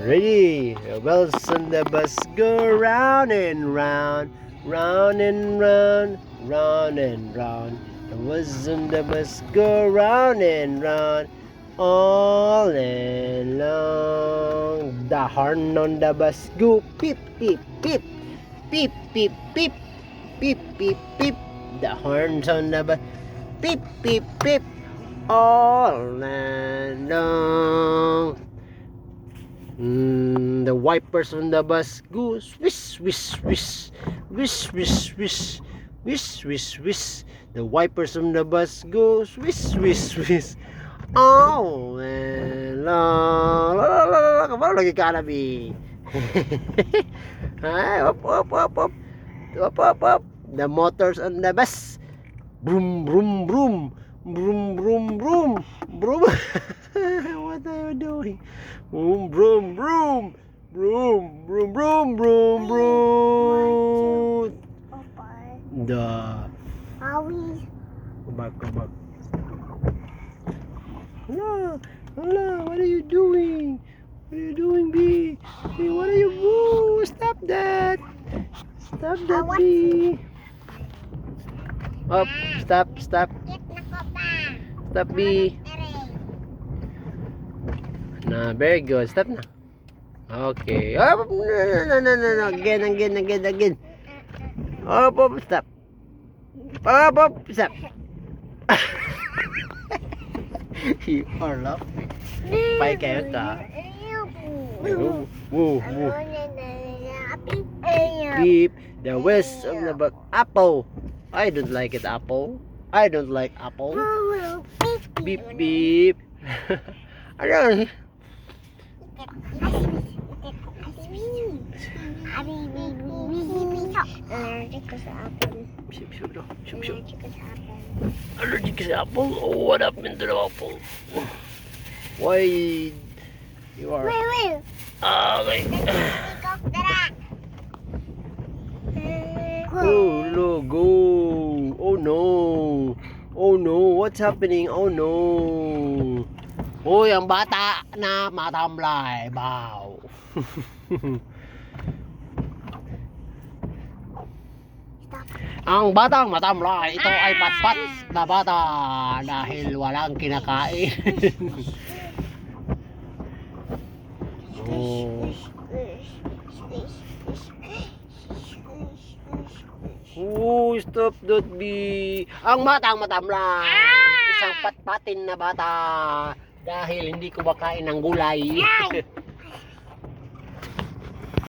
Ready? The wheels on the bus go round and round, round and round, round and round. The wheels on the bus go round and round, all along. The horn on the bus go beep beep beep, beep beep beep, beep beep beep. The horns on the bus beep beep beep, all along. The wipers on the bus go swish, swish, swish, swish, swish, swish, swish, swish, swish. The wipers on the bus go swish, swish, swish. Oh, kamu lagi ke arah bi? Up, up, up, up, up, up, up. The motors on the bus, broom, broom, broom, broom, broom, broom, broom. What are you doing? Broom, broom, broom, broom, broom, broom, broom, broom. The. Go back, go back. Hello, hello. What are you doing? What are you doing, B? B, what are you? Woo, stop that! Stop that, B. Up, stop, stop. Stop, B. Nah, very good. Stop na. Okay. Up, no. Again. Up, stop. Up, stop. You are laughing. Bay kẹo cả. Woo. Beep. The west of the bug. Apple. I don't like it, apple. I don't like apple. Beep, beep. I don't. Allergic to apple? Oh, what happened to the apple? Why you are? Wait. Okay. Oh, look, go. Oh no. Oh no, what's happening? Oh no. Hoy, ang bata na matamlay. Bow. Ang batang matamlay, ito ay patpat na bata dahil walang kinakain. Oh. Oh, stop that, B. Ang batang matamlay, isang patpatin na bata dahil hindi kumakain ng gulay.